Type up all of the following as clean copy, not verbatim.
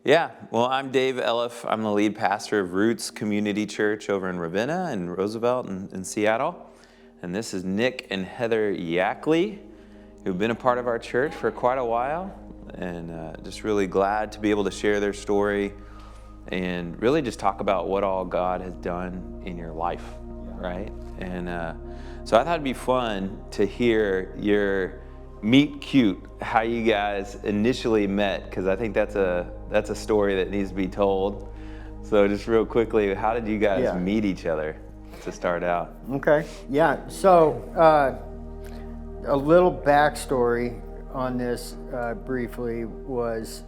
Yeah, well, I'm Dave Elliff. I'm the lead pastor of Roots Community Church over in Ravenna and Roosevelt in Seattle. And this is Nick and Heather Yackley, who've been a part of our church for quite a while. And just really glad to be able to share their story and really just talk about what all God has done in your life, right? And so I thought it'd be fun to hear your meet cute, how you guys initially met, because I think that's a story that needs to be told. So just real quickly, how did you guys meet each other to start out? Okay, yeah, so a little backstory on this briefly was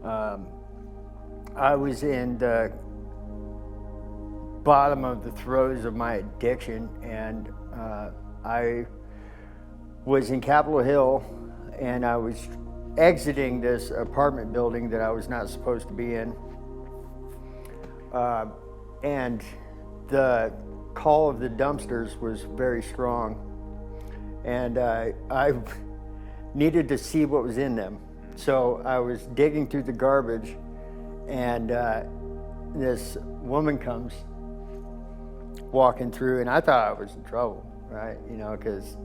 I was in the bottom of the throes of my addiction, and I was in Capitol Hill, and I was exiting this apartment building that I was not supposed to be in, and the call of the dumpsters was very strong, and I needed to see what was in them. So I was digging through the garbage, and this woman comes walking through, and I thought I was in trouble, right? Because,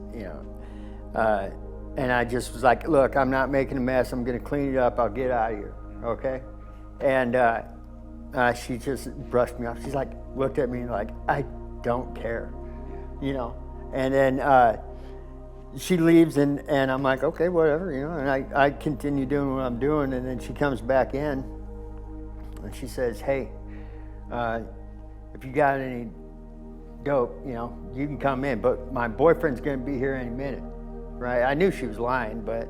and I just was like, look, I'm not making a mess. I'm going to clean it up. I'll get out of here, okay? And she just brushed me off. She's like, looked at me like, I don't care, And then she leaves, and I'm like, okay, whatever, And I continue doing what I'm doing, and then she comes back in, and she says, hey, if you got any dope, you can come in, but my boyfriend's going to be here any minute, right? I knew she was lying, but,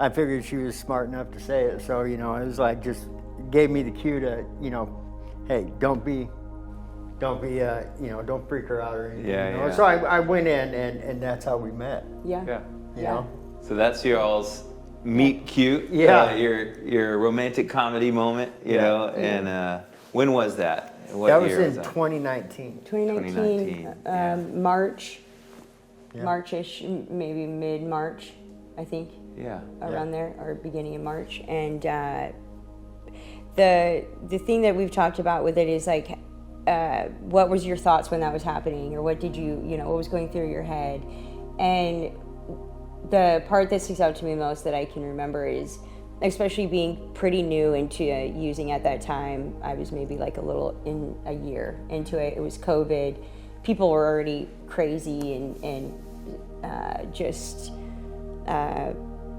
I figured she was smart enough to say it, so, it was like, just gave me the cue to, hey, don't freak her out or anything. So I went in, and that's how we met. Yeah. You know? So that's your all's meet cute, your romantic comedy moment, you know, and when was that? What that was year in was that? 2019. 2019, March, March-ish, maybe mid-March, I think. Around there, or beginning of March. And the thing that we've talked about with it is like, what was your thoughts when that was happening, or what did what was going through your head? And the part that sticks out to me most that I can remember is, especially being pretty new into using at that time, I was maybe like a year into it. It was COVID. People were already crazy, and just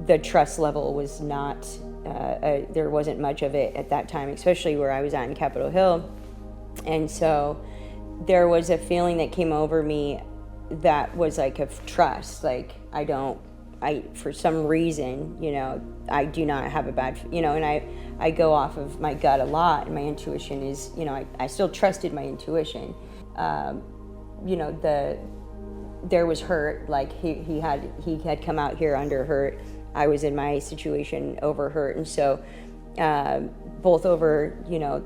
the trust level was not, there wasn't much of it at that time, especially where I was at in Capitol Hill. And so there was a feeling that came over me that was like of trust. Like, for some reason, I do not have a bad, and I go off of my gut a lot, and my intuition is, I still trusted my intuition. There was hurt, like he had come out here under hurt. I was in my situation over hurt. And so, both over,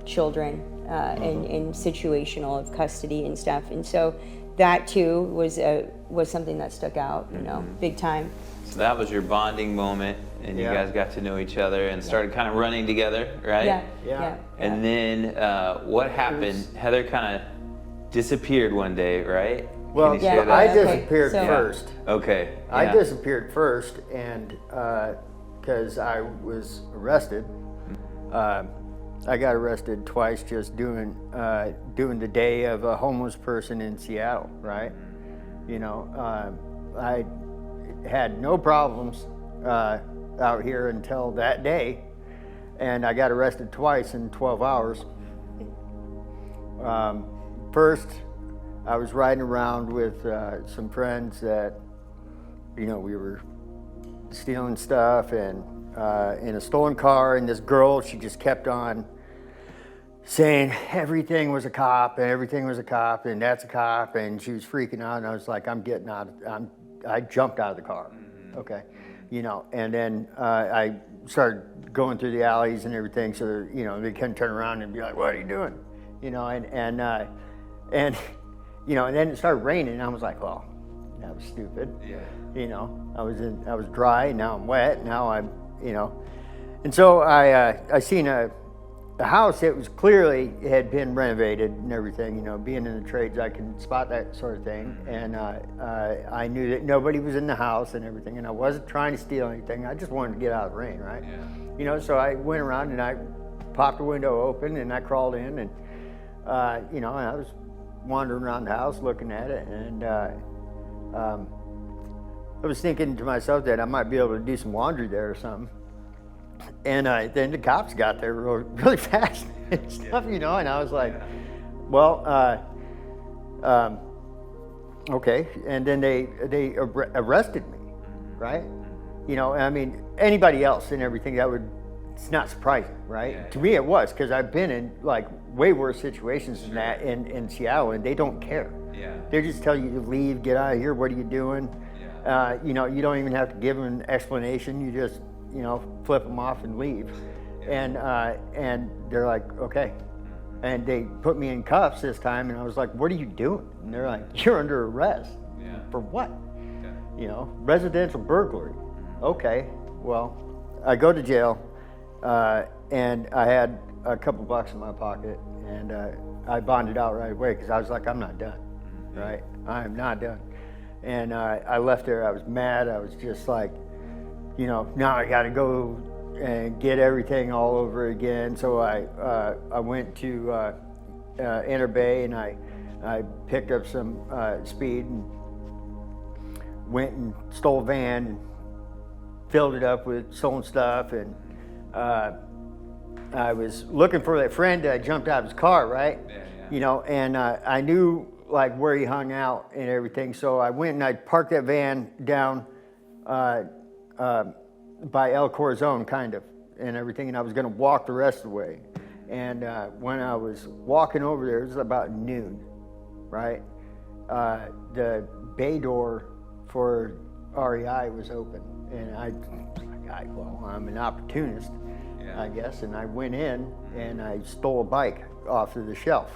children, and situational of custody and stuff. And so that too was something that stuck out, big time. So that was your bonding moment, and you guys got to know each other and started kind of running together, right? Yeah. And then what happened? Heather kind of disappeared one day, right? Well, I disappeared first. Okay. I disappeared first, and because I was arrested. I got arrested twice just doing the day of a homeless person in Seattle, right? I had no problems out here until that day, and I got arrested twice in 12 hours. First, I was riding around with some friends that, we were stealing stuff, and in a stolen car, and this girl, she just kept on saying everything was a cop, and everything was a cop, and that's a cop, and she was freaking out, and I was like, I'm getting out. I jumped out of the car, okay, and then I started going through the alleys and everything, so they couldn't turn around and be like, what are you doing, and then it started raining, and I was like, well, that was stupid. I was dry, now I'm wet, now I'm, And so I seen a house that was clearly had been renovated and everything. You know, being in the trades, I can spot that sort of thing. And I knew that nobody was in the house and everything. And I wasn't trying to steal anything. I just wanted to get out of the rain, right? Yeah. You know, so I went around and I popped the window open and I crawled in and you know, and I was wandering around the house looking at it, and I was thinking to myself that I might be able to do some laundry there or something. And then the cops got there really fast and stuff, you know, and I was like, well, okay. And then they arrested me, right? You know, I mean, anybody else and everything, it's not surprising, right? Yeah, to me it was, because I've been in like way worse situations than that in Seattle, and they don't care. Yeah. They just tell you to leave, get out of here, what are you doing? Yeah. You know, you don't even have to give them an explanation, you just, you know, flip them off and leave. Yeah. And they're like, okay. And they put me in cuffs this time, and I was like, what are you doing? And they're like, you're under arrest. Yeah. For what? Okay. You know, residential burglary. Okay, well, I go to jail, and I had a couple bucks in my pocket, and I bonded out right away because I was like, I'm not done, right? I am not done. And I left there, I was mad, I was just like, you know, now I gotta go and get everything all over again. So I went to Inner Bay, and I picked up some speed and went and stole a van and filled it up with stolen stuff, and I was looking for that friend that jumped out of his car, right? Yeah. You know, and I knew like where he hung out and everything, so I went and I parked that van down by El Corazon, kind of, and everything, and I was going to walk the rest of the way. And when I was walking over there, it was about noon, right? The bay door for REI was open, and I'm an opportunist, I guess, and I went in and I stole a bike off of the shelf.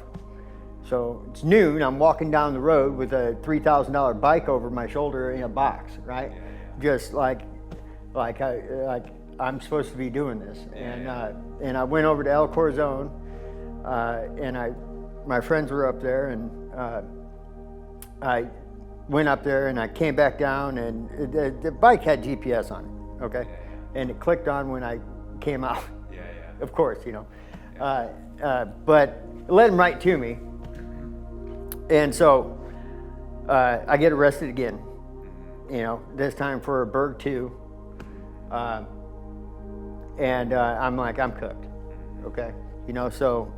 So it's noon, I'm walking down the road with a $3,000 bike over my shoulder in a box, right? Just like I'm supposed to be doing this. And I went over to El Corazon, and my friends were up there, and I went up there and I came back down, and the bike had GPS on it, okay? And it clicked on when I came out. Of course, you know. But it led him right to me. And so I get arrested again, you know, this time for a Berg 2. And I'm like, I'm cooked, okay? You know, so,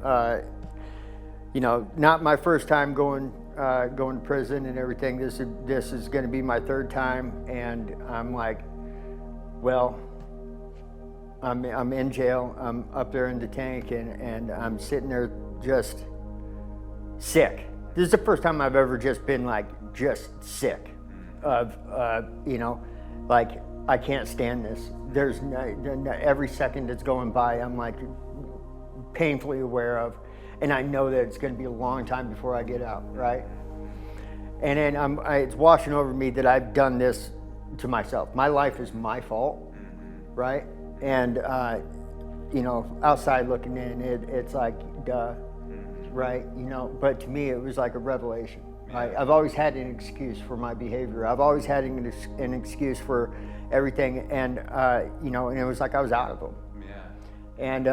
you know, not my first time going to prison and everything. This is going to be my third time, and I'm like, well, I'm in jail. I'm up there in the tank, and I'm sitting there just sick. This is the first time I've ever just been like just sick of, you know, like I can't stand this. There's every second that's going by, I'm like painfully aware of, and I know that it's going to be a long time before I get out, right? And then it's washing over me that I've done this to myself. My life is my fault, right? And you know, outside looking in, it's like, duh, right? You know, but to me, it was like a revelation. Right? I've always had an excuse for my behavior. I've always had an excuse for everything, and you know, and it was like I was out of them. And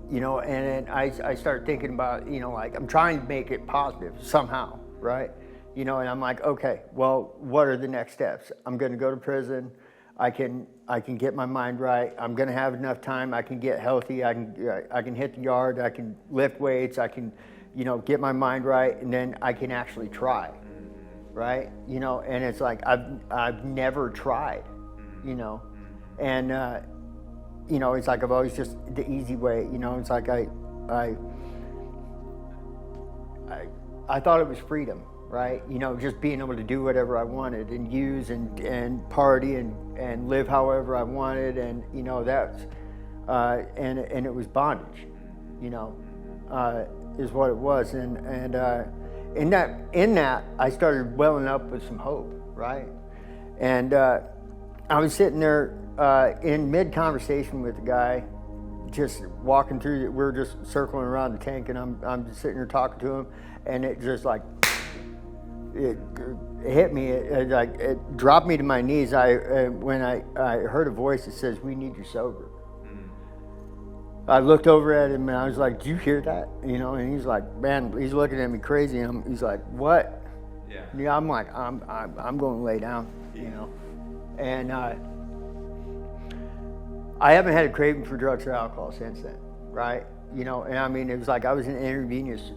you know, and then I started thinking about, you know, like I'm trying to make it positive somehow, right? You know, and I'm like, okay, well, what are the next steps? I'm going to go to prison. I can get my mind right. I'm going to have enough time. I can get healthy. I can hit the yard. I can lift weights. I can, you know, get my mind right, and then I can actually try, right? You know, and it's like I've never tried, you know, and you know, it's like I've always just the easy way, you know. It's like I thought it was freedom, right? You know, just being able to do whatever I wanted and use and party and live however I wanted, and you know, that's and it was bondage, you know. Is what it was, and in that I started welling up with some hope, right? And I was sitting there in mid-conversation with the guy, just walking through, we're just circling around the tank, and I'm just sitting here talking to him, and it just like, it hit me, it dropped me to my knees. When I heard a voice that says, "We need you sober." I looked over at him and I was like, "Do you hear that?" And he's like, "Man," he's looking at me crazy, and he's like, "What?" Yeah, I'm like, I'm going to lay down, and I haven't had a craving for drugs or alcohol since then, right? And I mean, it was like I was an intravenous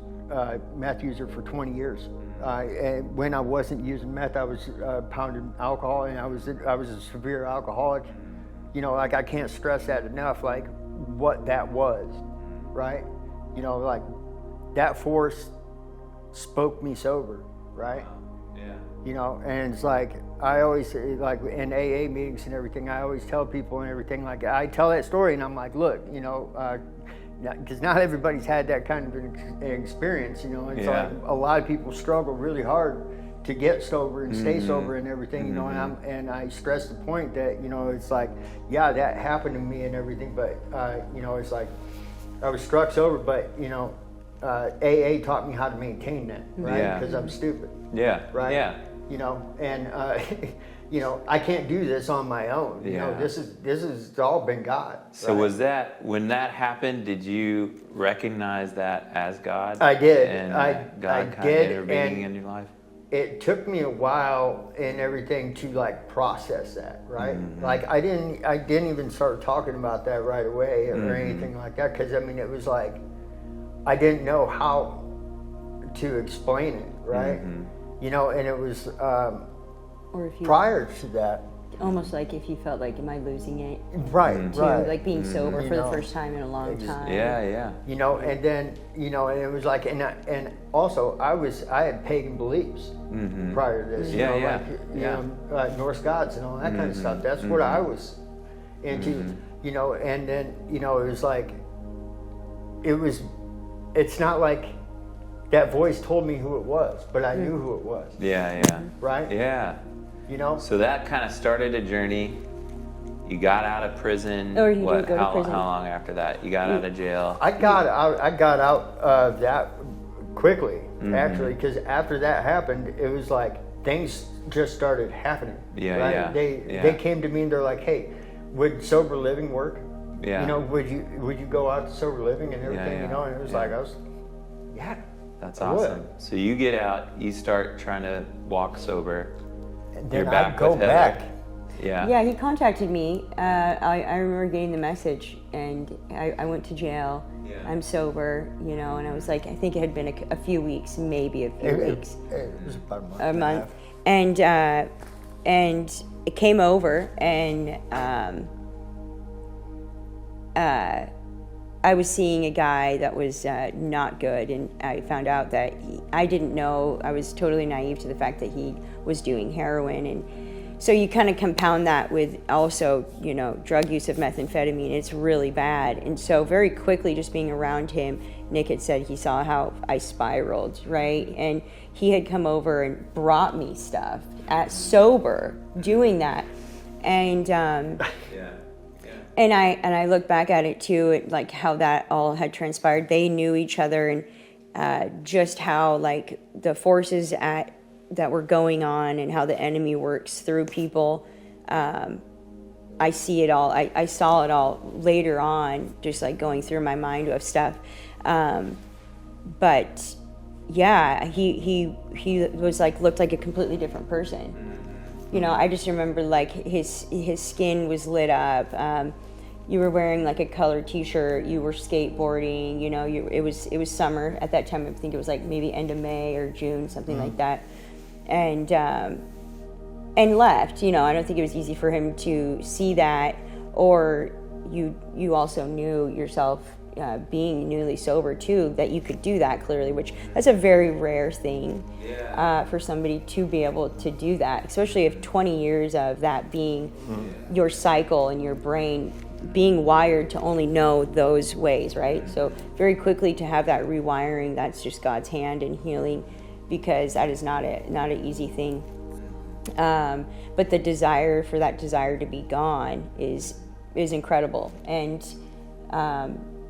meth user for 20 years. And when I wasn't using meth, I was pounding alcohol, and I was a severe alcoholic. Like, I can't stress that enough, like what that was, right? Like that force spoke me sober, right? Yeah. And it's like, I always, like in AA meetings and everything, I always tell people and everything, like I tell that story and I'm like, look, because not everybody's had that kind of an experience, It's like a lot of people struggle really hard to get sober and stay sober and everything, and I stress the point that, it's like, yeah, that happened to me and everything, but, it's like, I was struck sober, but, AA taught me how to maintain that, right? Because I'm stupid. Yeah. Right? Yeah. And, I can't do this on my own. This has all been God. So was that, when that happened, did you recognize that as God? I did. And God kind did, of intervening in your life? It took me a while and everything to like process that, right? Like I didn't even start talking about that right away or anything like that, because I mean, it was like, I didn't know how to explain it, right? And it was or if you, prior to that. Almost like if you felt like, am I losing it? Right, right. Like being sober for the first time in a long time. Yeah. And then, and it was like, and also I had pagan beliefs prior to this, like Norse gods and all that kind of stuff. That's what I was into, and then, it was like, it's not like that voice told me who it was, but I knew who it was. Yeah. Right? Yeah. So that kind of started a journey. You got out of prison. Or you did go to prison. How long after that? You got out of jail? I got out of that quickly, actually, because after that happened, it was like things just started happening. Right? They came to me and they're like, "Hey, would sober living work? Would you go out to sober living and everything?" And it was like, That's awesome. So you get out, you start trying to walk sober. And then I go back. Yeah, he contacted me. I remember getting the message, and I went to jail. I'm sober, and I was like, I think it had been a few weeks, maybe a few weeks. It was about a month. And it came over, and I was seeing a guy that was not good, and I found out that I didn't know. I was totally naive to the fact that he was doing heroin, and so you kind of compound that with also, drug use of methamphetamine. It's really bad, and so very quickly, just being around him, Nick had said he saw how I spiraled, right? And he had come over and brought me stuff at sober, doing that, and. And I look back at it too, like how that all had transpired. They knew each other, and just how like the forces that were going on and how the enemy works through people. I see it all. I saw it all later on, just like going through my mind of stuff. But yeah, he was like, looked like a completely different person. I just remember like his skin was lit up. You were wearing like a colored T-shirt. You were skateboarding. It was summer at that time. I think it was like maybe end of May or June, something like that. And left. I don't think it was easy for him to see that, or you also knew yourself being newly sober too, that you could do that clearly, which that's a very rare thing for somebody to be able to do that, especially if 20 years of that being your cycle and your brain being wired to only know those ways, right? So very quickly to have that rewiring, that's just God's hand in healing, because that is not an easy thing. But the desire for that desire to be gone is incredible. And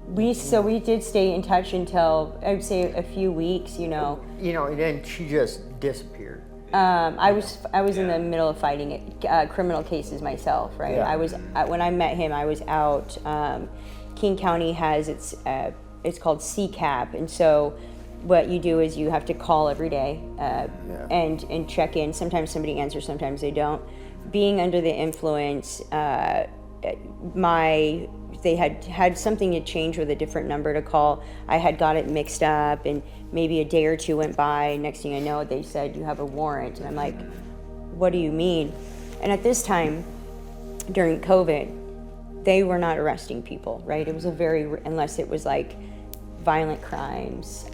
we did stay in touch until, I would say, a few weeks, And then she just disappeared. I was in the middle of fighting criminal cases myself, right? Yeah. When I met him, I was out. King County has it's called CCAP, and so what you do is you have to call every day and check in. Sometimes somebody answers, sometimes they don't. Being under the influence, they had something to change with a different number to call. I had got it mixed up, and maybe a day or two went by. Next thing I know, they said, you have a warrant. And I'm like, what do you mean? And at this time, during COVID, they were not arresting people, right? It was unless it was like violent crimes,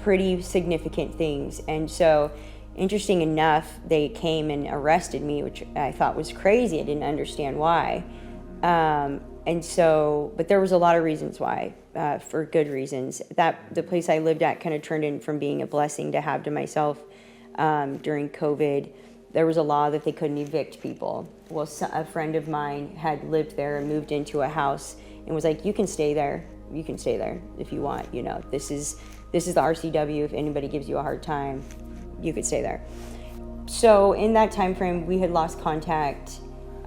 pretty significant things. And so, interesting enough, they came and arrested me, which I thought was crazy. I didn't understand why. But there was a lot of reasons why, for good reasons. The place I lived at kind of turned in from being a blessing to have to myself during COVID. There was a law that they couldn't evict people. Well, a friend of mine had lived there and moved into a house and was like, you can stay there if you want. This is the RCW. If anybody gives you a hard time, you could stay there. So in that time frame, we had lost contact.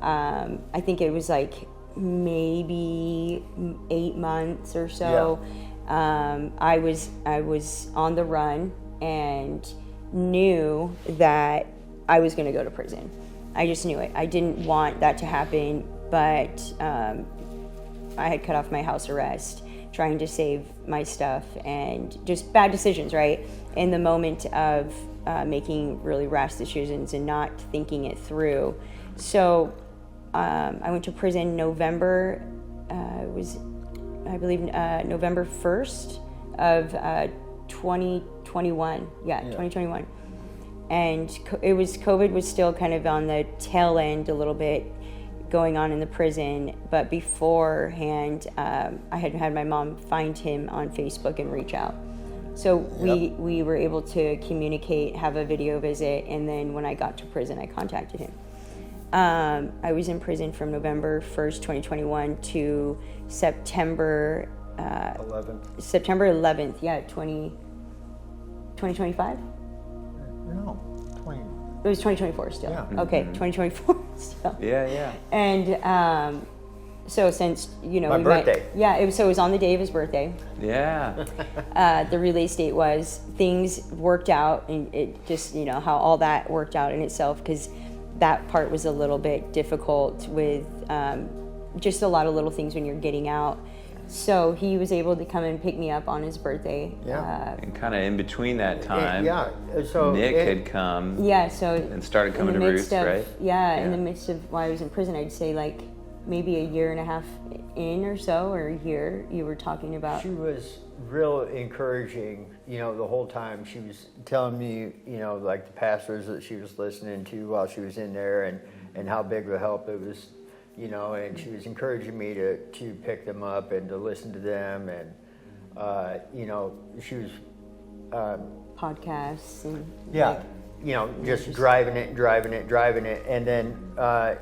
I think it was like maybe 8 months or so. Yeah. I was on the run and knew that I was going to go to prison. I just knew it. I didn't want that to happen, but I had cut off my house arrest, trying to save my stuff, and just bad decisions, right? In the moment of making really rash decisions and not thinking it through. So I went to prison November, November 1st of 2021. Yeah, 2021. And COVID was still kind of on the tail end a little bit going on in the prison. But beforehand, I had my mom find him on Facebook and reach out. So we were able to communicate, have a video visit, and then when I got to prison, I contacted him. I was in prison from November 1st, 2021 to September 11th. September 11th, 2025? No, 20. It was 2024 still. Yeah. Okay, Mm-hmm. 2024 still. Yeah. And so since my birthday. It was on the day of his birthday. Yeah. The release date was, things worked out, and it just how all that worked out in itself, because that part was a little bit difficult with just a lot of little things when you're getting out. So he was able to come and pick me up on his birthday. Yeah. And kind of in between that time, So Nick had come. Yeah. So and started coming to Roots, right? Yeah. In the midst of while I was in prison, I'd say like maybe a year and a half in or so, or a year. You were talking about. She was real encouraging. The whole time she was telling me, like the pastors that she was listening to while she was in there, and how big of a help it was. And she was encouraging me to pick them up and to listen to them, and she was podcasts and just driving it, and then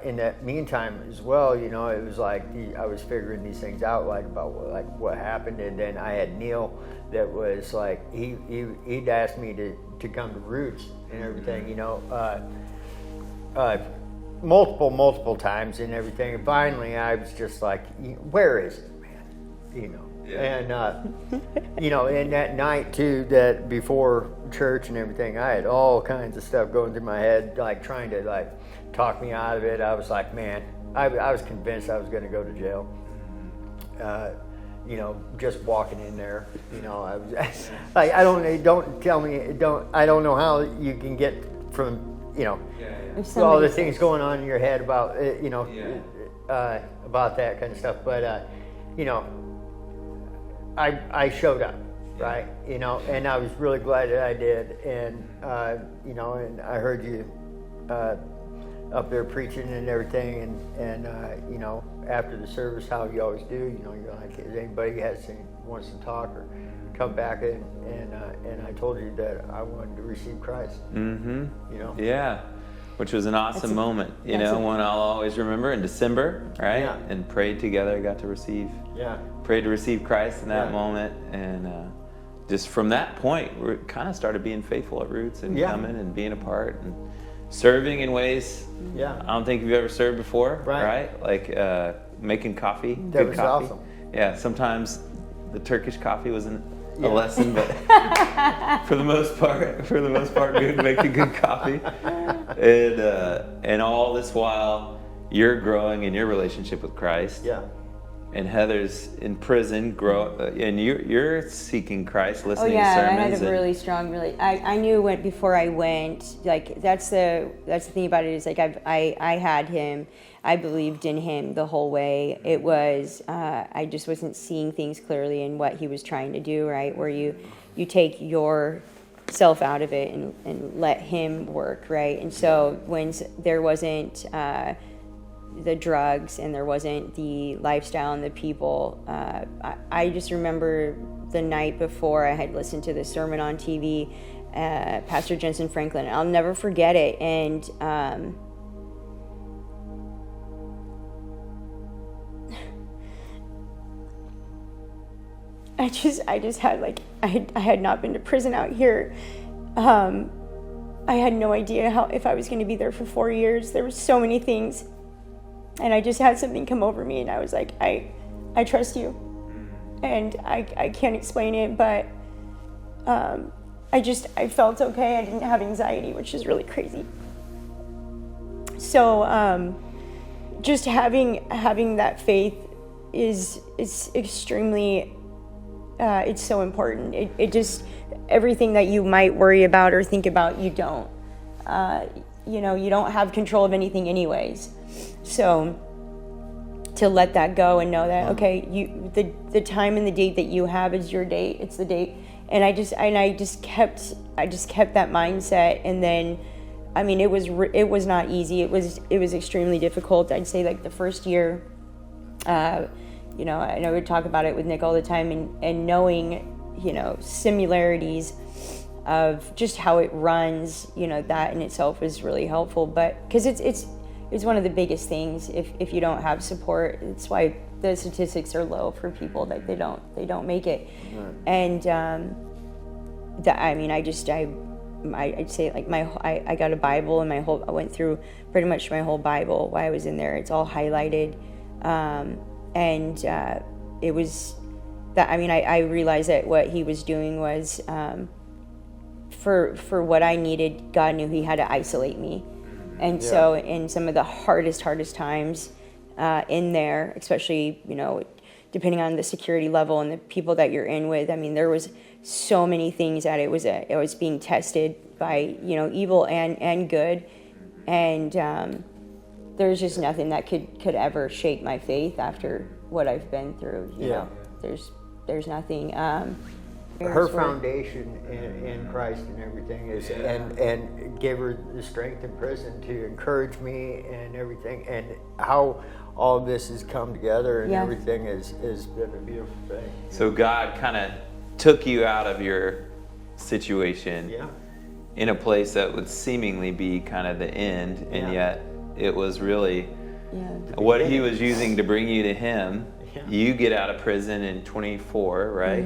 in that meantime as well, it was like I was figuring these things out, like about what happened, and then I had Neil that was like he'd asked me to come to Roots and everything, multiple times and everything. And finally, I was just like, where is it, man? And and that night too, that before church and everything, I had all kinds of stuff going through my head, like trying to talk me out of it. I was like, man, I was convinced I was going to go to jail. Just walking in there, I was like, I don't know how you can get from all the things going on in your head about about that kind of stuff, but I showed up, right? And I was really glad that I did, and and I heard you up there preaching and everything, and after the service, how you always do, you're like, is anybody wants to talk, or come back and I told you that I wanted to receive Christ. Mm-hmm. You know. Yeah, which was an awesome moment. You know, one I'll always remember in December, right? Yeah. And prayed together. Got to receive. Yeah. Prayed to receive Christ in that moment, and just from that point, we kind of started being faithful at Roots and coming and being a part and serving in ways. Yeah. I don't think you've ever served before, right? Like making coffee, That was coffee. awesome. Yeah, sometimes the Turkish coffee wasn't a lesson, but for the most part, good, making good coffee, and all this while you're growing in your relationship with Christ. Yeah. And Heather's in prison, and you're seeking Christ, listening to I sermons. had a really strong I knew before I went. Like that's the thing about it is like I had him. I believed in him the whole way. It was I just wasn't seeing things clearly in what he was trying to do. Right, where you take yourself out of it and let him work. Right, and so when there wasn't. The drugs and there wasn't the lifestyle and the people. I just remember the night before I had listened to the sermon on TV, Pastor Jensen Franklin. I'll never forget it. And I just had like I had not been to prison out here. I had no idea if I was going to be there for 4 years. There were so many things. And I just had something come over me, and I was like, I trust you. And I can't explain it, but I felt okay. I didn't have anxiety, which is really crazy. So just having that faith is extremely, it's so important. It just, everything that you might worry about or think about, you don't. You don't have control of anything anyways. So to let that go and know that, okay, the time and the date that you have is your date. It's the date. And I just kept that mindset. And then, I mean, it was not easy. It was extremely difficult. I'd say like the first year, I know we talk about it with Nick all the time, and knowing, similarities of just how it runs, that in itself is really helpful. But because it's one of the biggest things. If you don't have support, it's why the statistics are low for people that they don't make it. Right. And I'd say like I got a Bible, and I went through pretty much my whole Bible while I was in there. It's all highlighted, and it was that. I mean, I realized that what he was doing was for what I needed. God knew he had to isolate me. And so in some of the hardest times in there, especially, depending on the security level and the people that you're in with, I mean, there was so many things that it was being tested by, evil and good. And there's just nothing that could ever shake my faith after what I've been through. You know, there's nothing. Her foundation in Christ and everything is, and gave her the strength in prison to encourage me and everything, and how all this has come together and everything has been a beautiful thing. So God kind of took you out of your situation in a place that would seemingly be kind of the end, and yet it was really what he was using to bring you to him. You get out of prison in 24, right?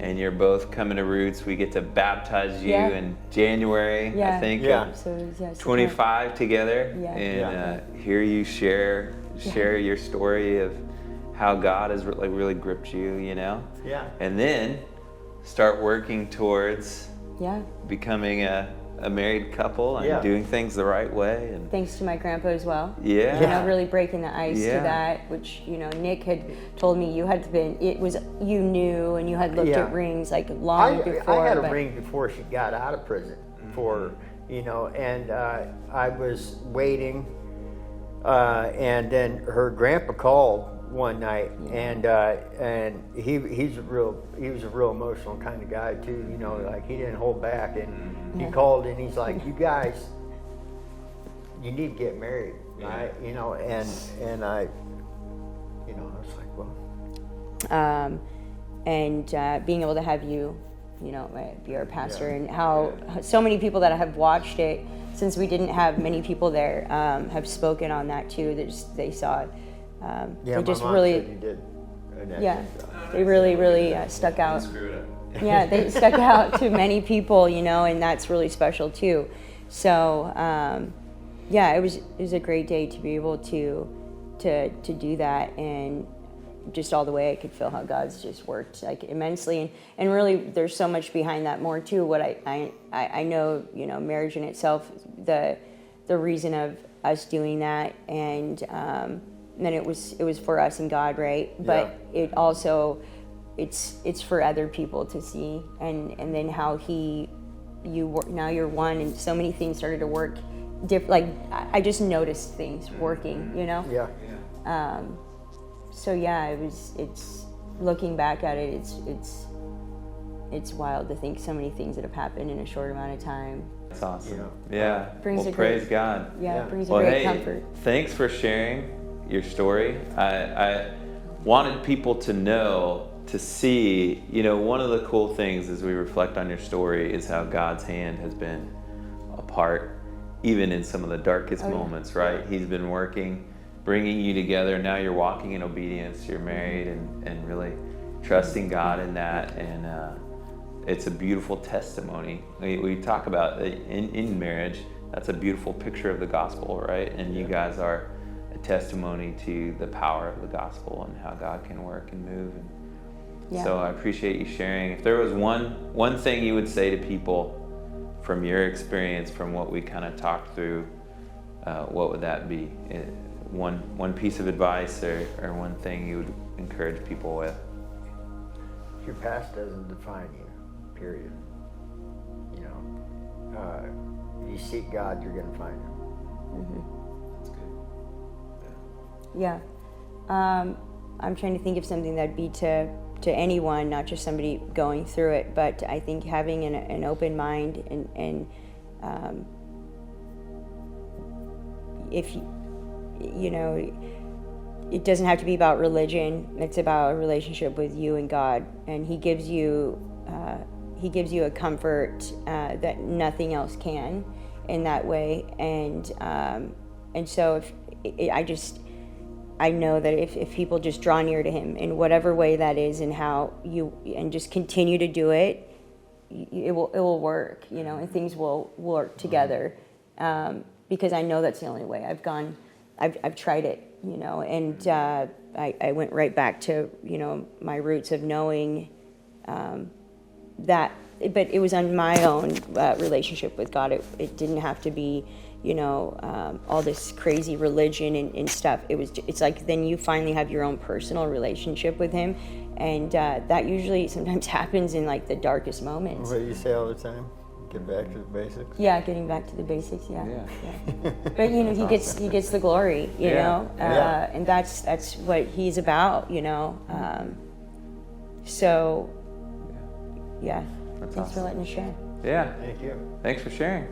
And you're both coming to Roots. We get to baptize you in January, I think, of 25 together. And hear you share your story of how God has really gripped you, And then start working towards becoming a married couple and doing things the right way. And thanks to my grandpa as well. Really breaking the ice to that, which, Nick had told me you knew and you had looked at rings like long before. I had a ring before she got out of prison and I was waiting, and then her grandpa called one night, and he was a real emotional kind of guy too, like he didn't hold back, and he called and he's like, you guys, you need to get married, right? And I, I was like, well, being able to have you, be our pastor, and how so many people that have watched it, since we didn't have many people there, have spoken on that too. They saw it. They just really, you did. they really stuck out. Yeah, they stuck out to many people, and that's really special too. So, it was a great day to be able to do that, and just all the way I could feel how God's just worked like immensely, and really there's so much behind that more too. What I know, marriage in itself, the reason of us doing that, and then it was for us and God, right? But it also it's for other people to see, and then how now you're one, and so many things started to work like I just noticed things working, So it's looking back at it, it's wild to think so many things that have happened in a short amount of time. That's awesome. Yeah. Brings well, a praise great, God. Yeah, it brings well, a great hey, comfort. Thanks for sharing your story. I wanted people to know, to see, one of the cool things as we reflect on your story is how God's hand has been a part, even in some of the darkest moments, right? He's been working, bringing you together. Now you're walking in obedience. You're married and really trusting God in that. And it's a beautiful testimony. We talk about in marriage, that's a beautiful picture of the gospel, right? And you guys are a testimony to the power of the gospel and how God can work and move. And so I appreciate you sharing. If there was one thing you would say to people from your experience, from what we kind of talked through, what would that be? One piece of advice or one thing you would encourage people with? Your past doesn't define you, period. You seek God, you're going to find Him. Mm-hmm. That's good. Yeah. I'm trying to think of something that'd be to anyone, not just somebody going through it, but I think having an open mind and if it doesn't have to be about religion. It's about a relationship with you and God, and He gives you a comfort that nothing else can in that way. And so I know that if people just draw near to Him in whatever way that is, and just continue to do it, it will work, and things will work together. Because I know that's the only way. I've tried it, and I went right back to, my roots of knowing that, but it was on my own relationship with God. It didn't have to be, all this crazy religion and stuff. It's like then you finally have your own personal relationship with Him, and that usually sometimes happens in like the darkest moments. What do you say all the time? Get back to the basics. Yeah, getting back to the basics. Yeah. But He gets the glory. You know, and that's what He's about. So, yeah. Thanks for letting me share. Yeah. Thank you. Thanks for sharing.